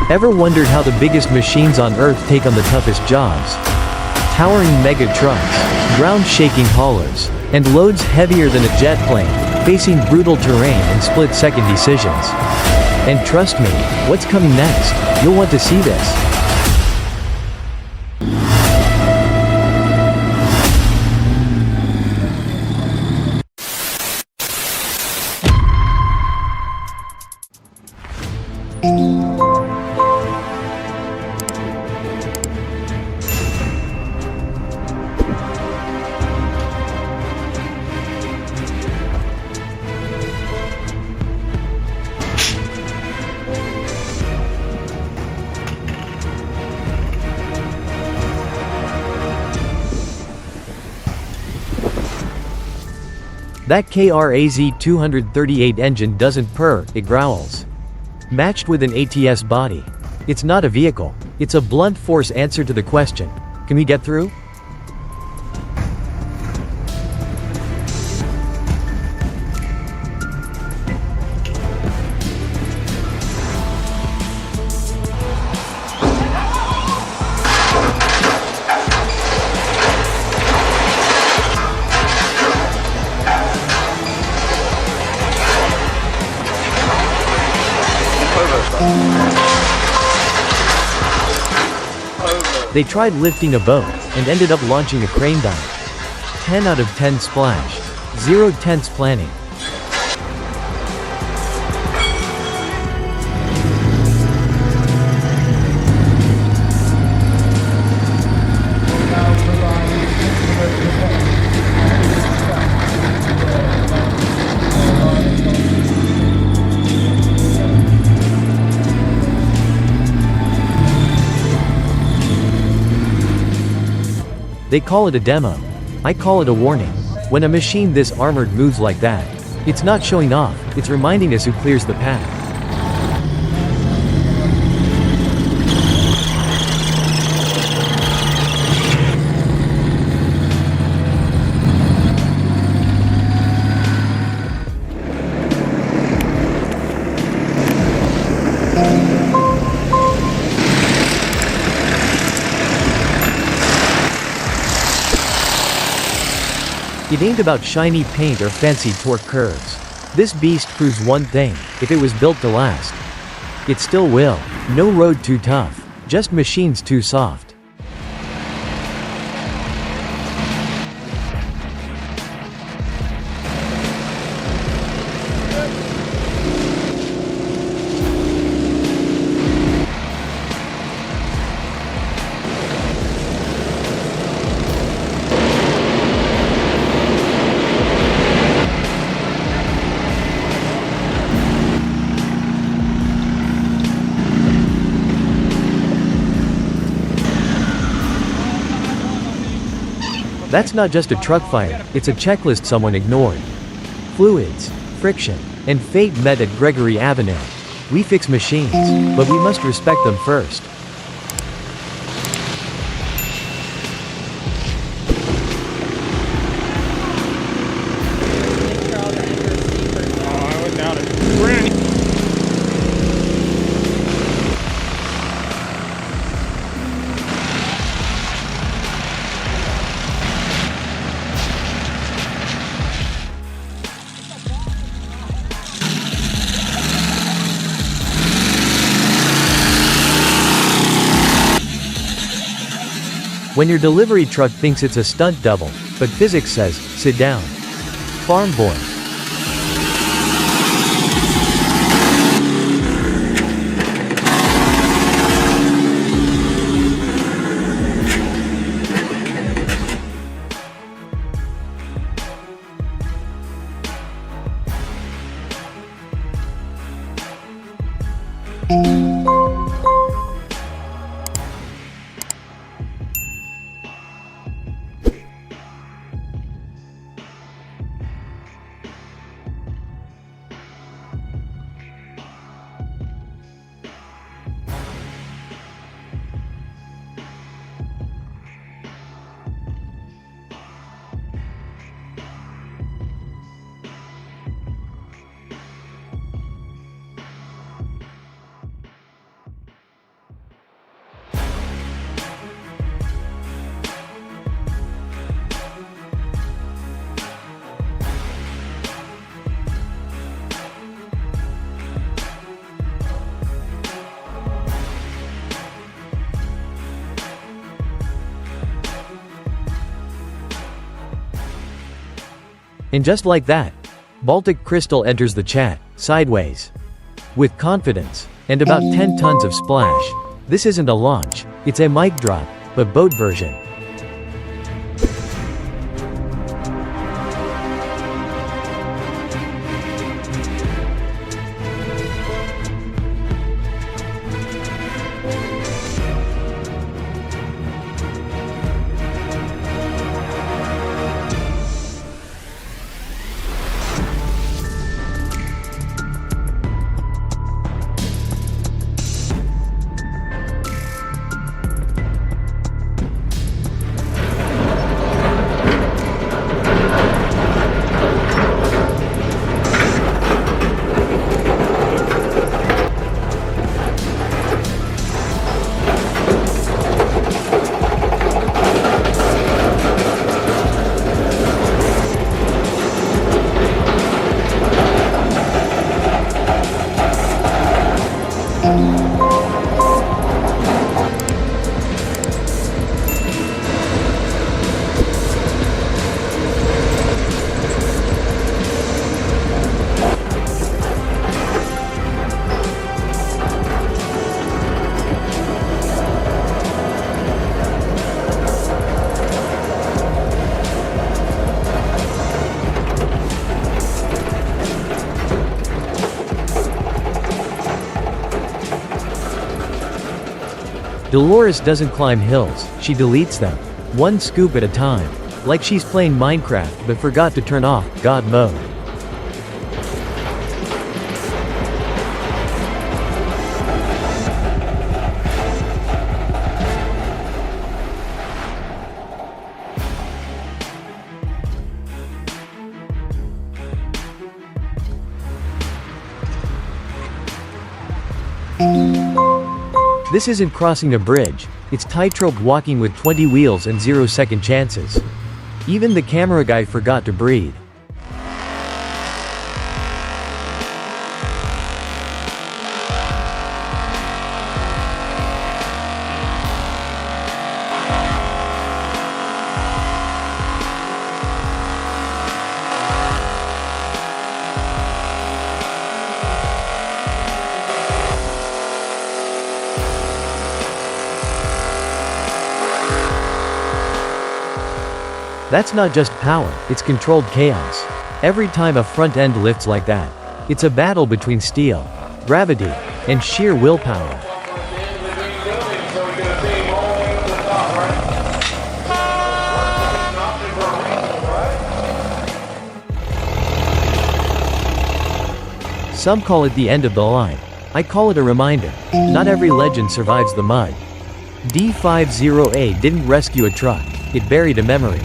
Ever wondered how the biggest machines on Earth take on the toughest jobs? Towering mega trucks, ground-shaking haulers, and loads heavier than a jet plane, facing brutal terrain and split-second decisions. And trust me, what's coming next? You'll want to see this. That KRAZ 238 engine doesn't purr, it growls. Matched with an ATS body. It's not a vehicle. It's a blunt force answer to the question, can we get through? They tried lifting a boat, and ended up launching a crane dive. 10 out of 10 splash. 0 tense planning. They call it a demo. I call it a warning. When a machine this armored moves like that, it's not showing off, it's reminding us who clears the path. It ain't about shiny paint or fancy torque curves. This beast proves one thing, if it was built to last, it still will. No road too tough, just machines too soft. That's not just a truck fire, it's a checklist someone ignored. Fluids, friction, and fate met at Gregory Avenue. We fix machines, but we must respect them first. When your delivery truck thinks it's a stunt double, but physics says, sit down. Farm boy. And just like that, Baltic Crystal enters the chat, sideways. With confidence, and about 10 tons of splash. This isn't a launch, it's a mic drop, but boat version. Dolores doesn't climb hills, she deletes them. One scoop at a time. Like she's playing Minecraft but forgot to turn off God mode. This isn't crossing a bridge, it's tightrope walking with 20 wheels and 0 second chances. Even the camera guy forgot to breathe. That's not just power, it's controlled chaos. Every time a front end lifts like that, it's a battle between steel, gravity, and sheer willpower. Some call it the end of the line. I call it a reminder. Not every legend survives the mud. D50A didn't rescue a truck, it buried a memory.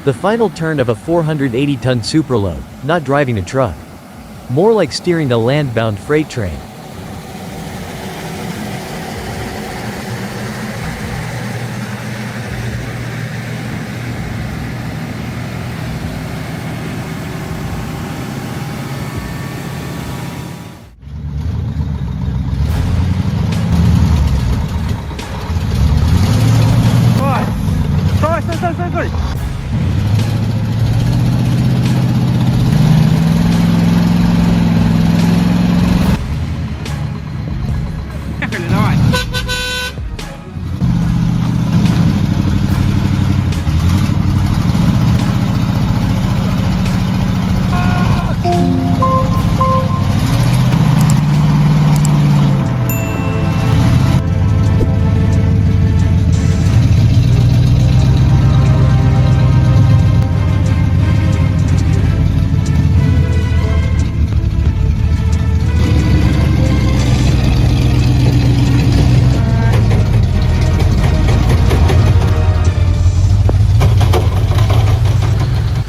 The final turn of a 480-ton superload, not driving a truck. More like steering a land-bound freight train.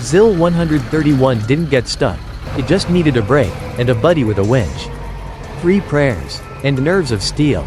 ZIL 131 didn't get stuck. It just needed a brake, and a buddy with a winch. 3 prayers, and nerves of steel.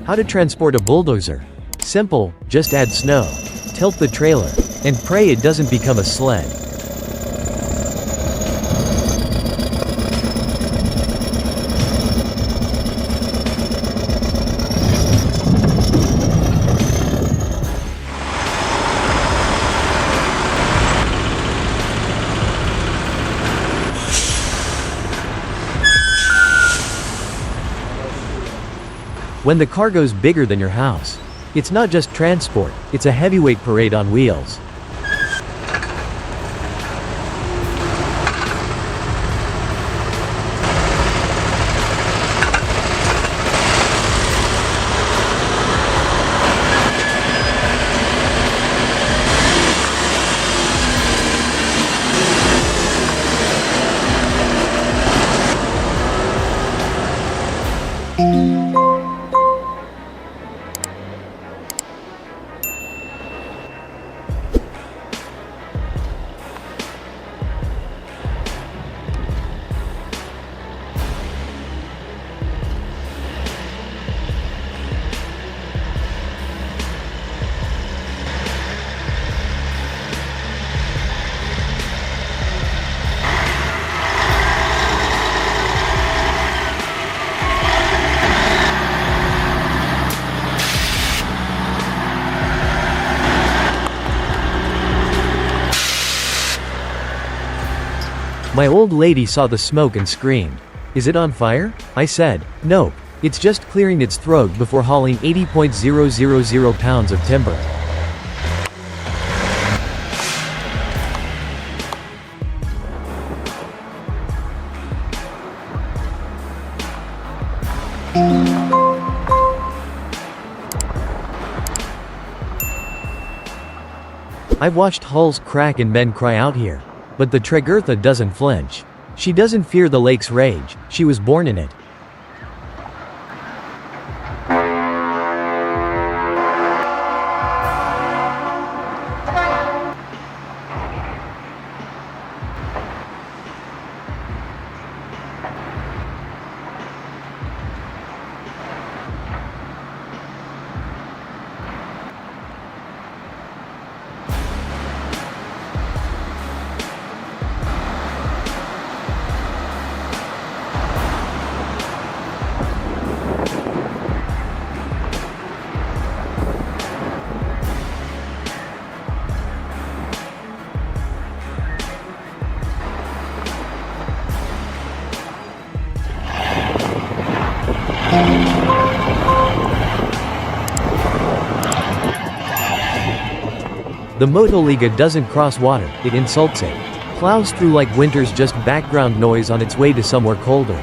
How to transport a bulldozer. Simple, just add snow, tilt the trailer, and pray it doesn't become a sled. When the cargo's bigger than your house, it's not just transport, it's a heavyweight parade on wheels. My old lady saw the smoke and screamed, "Is it on fire?" I said, "Nope, it's just clearing its throat before hauling 80.000 pounds of timber." I've watched hulls crack and men cry out here. But the Tregurtha doesn't flinch. She doesn't fear the lake's rage, she was born in it. The Motoliga doesn't cross water, it insults it. Plows through like winter's just background noise on its way to somewhere colder.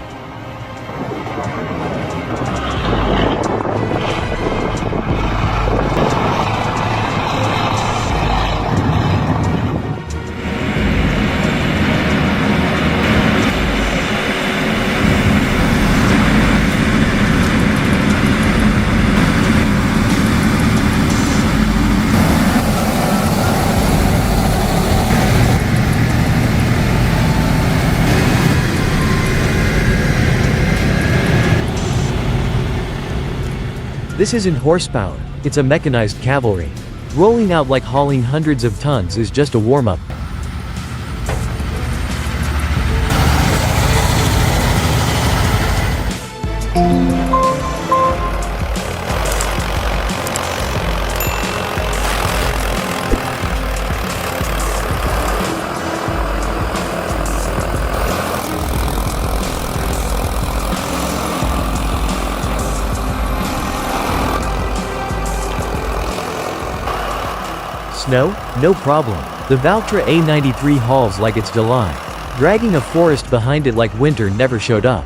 This isn't horsepower, it's a mechanized cavalry. Rolling out like hauling hundreds of tons is just a warm-up. Snow? No problem. The Valtra A93 hauls like it's July. Dragging a forest behind it like winter never showed up.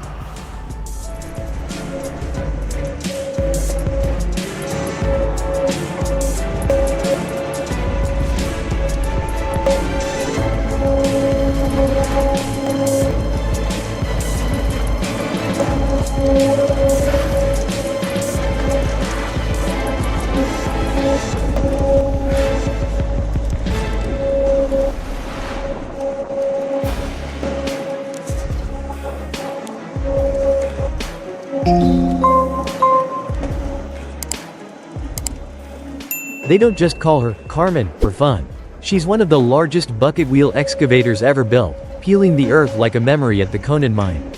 They don't just call her Carmen for fun. She's one of the largest bucket wheel excavators ever built, peeling the earth like a memory at the Conan mine.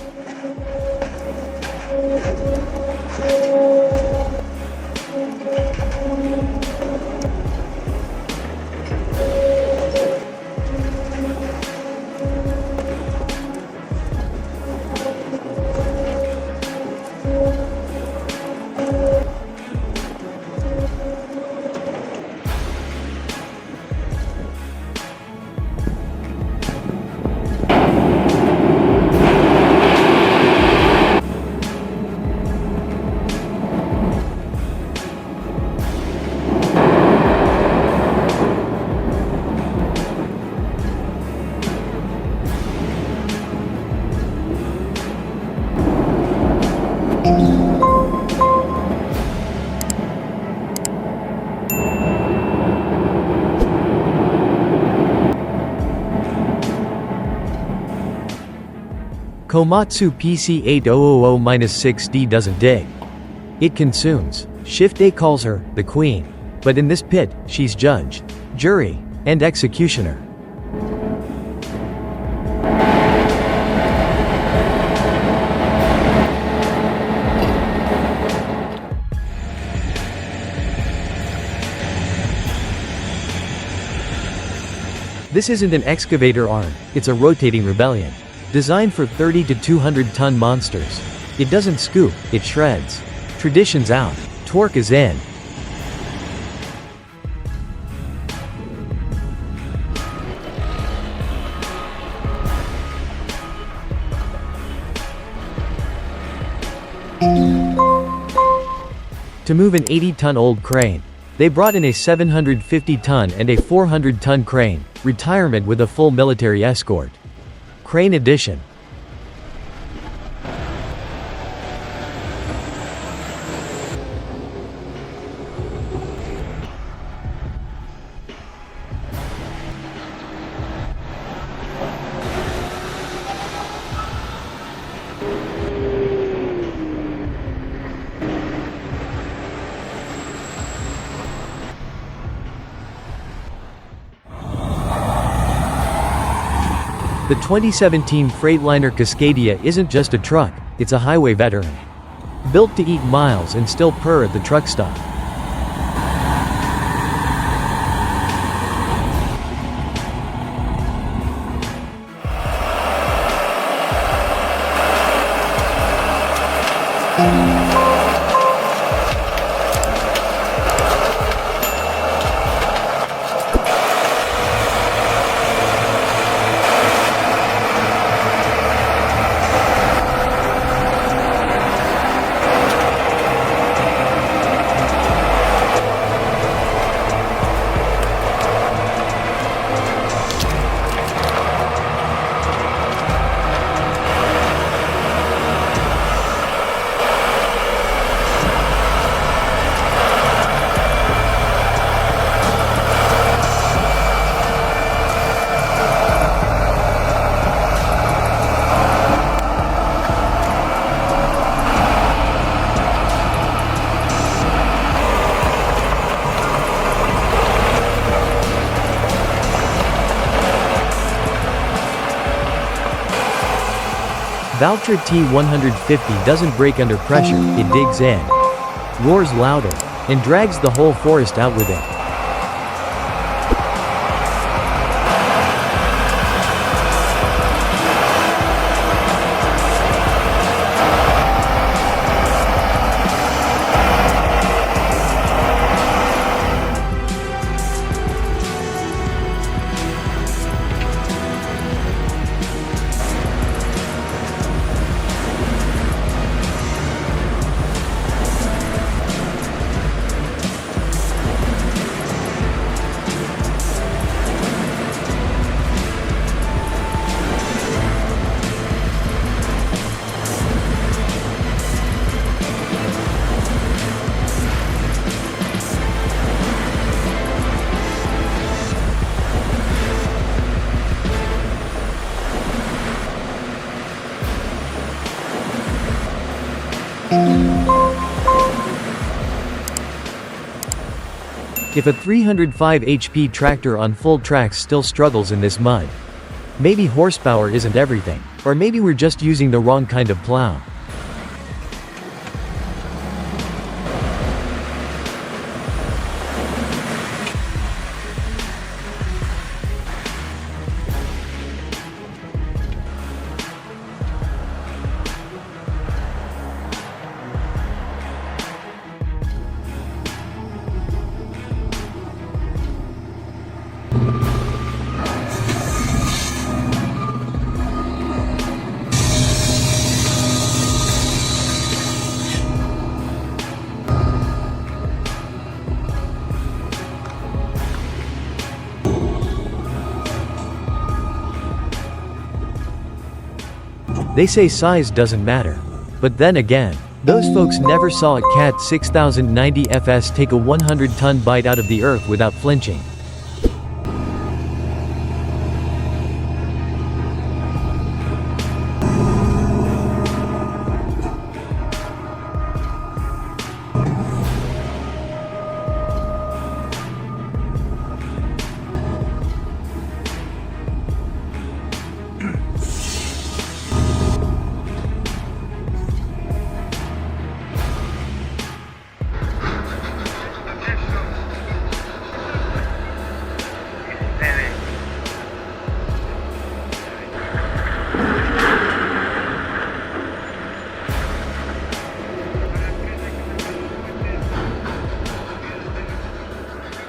Komatsu PC8000-6D doesn't dig. It consumes. Shift A calls her the Queen. But in this pit, she's judge, jury, and executioner. This isn't an excavator arm, it's a rotating rebellion. Designed for 30 to 200 ton monsters. It doesn't scoop, it shreds. Tradition's out, torque is in. To move an 80-ton old crane, they brought in a 750-ton and a 400-ton crane, retirement with a full military escort. Crane Edition. The 2017 Freightliner Cascadia isn't just a truck, it's a highway veteran. Built to eat miles and still purr at the truck stop. Valtra T150 doesn't break under pressure, it digs in, roars louder, and drags the whole forest out with it. If a 305 HP tractor on full tracks still struggles in this mud, maybe horsepower isn't everything, or maybe we're just using the wrong kind of plow. They say size doesn't matter. But then again, those folks never saw a Cat 6090 FS take a 100-ton bite out of the earth without flinching.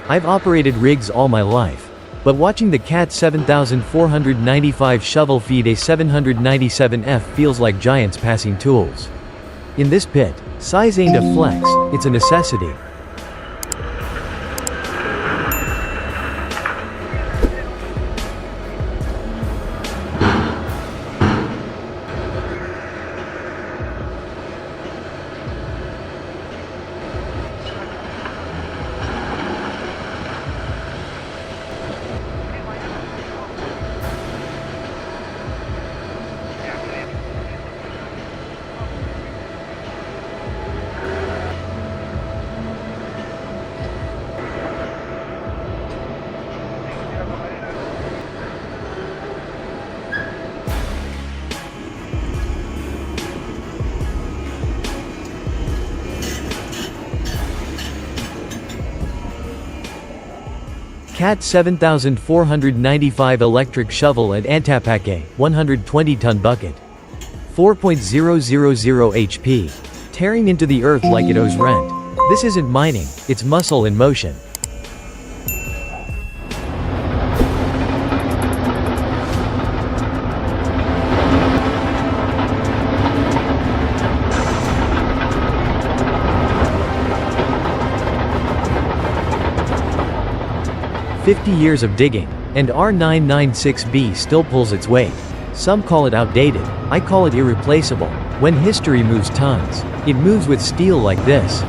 I've operated rigs all my life, but watching the Cat 7495 shovel feed a 797F feels like giants passing tools. In this pit, size ain't a flex, it's a necessity. Cat 7495 electric shovel and Antapake, 120-ton bucket. 4.000 HP. Tearing into the earth like it owes rent. This isn't mining, it's muscle in motion. "50 years of digging, and R996B still pulls its weight. Some call it outdated, I call it irreplaceable. When history moves tons, it moves with steel like this."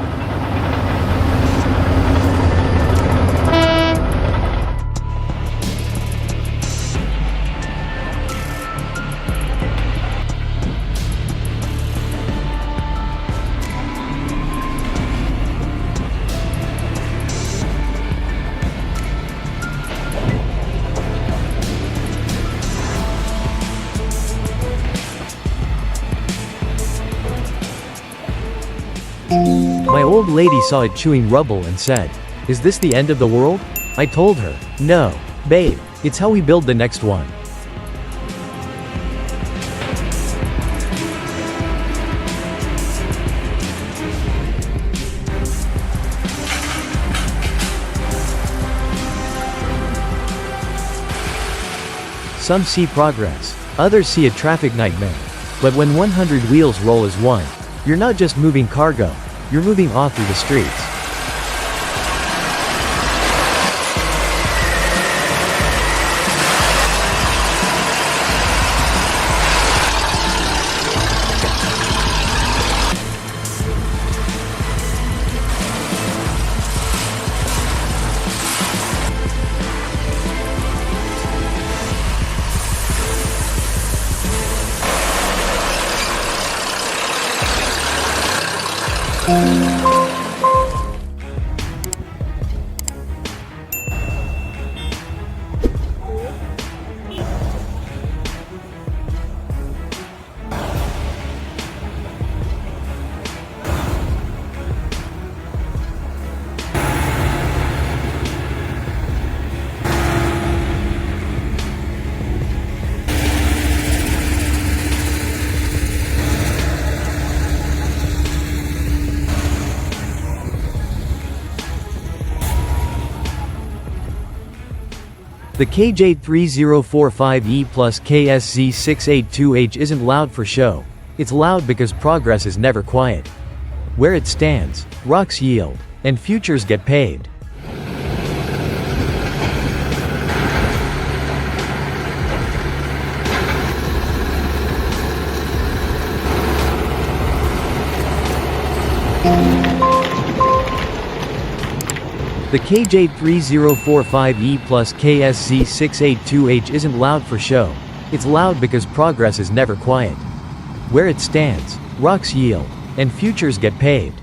My old lady saw it chewing rubble and said, "Is this the end of the world?" I told her, "No, babe, it's how we build the next one." Some see progress, others see a traffic nightmare. But when 100 wheels roll as one, you're not just moving cargo, you're moving awe through the streets. The KJ3045E plus KSZ682H isn't loud for show, it's loud because progress is never quiet. Where it stands, rocks yield, and futures get paved. The KJ3045E plus KSZ682H isn't loud for show, it's loud because progress is never quiet. Where it stands, rocks yield, and futures get paved.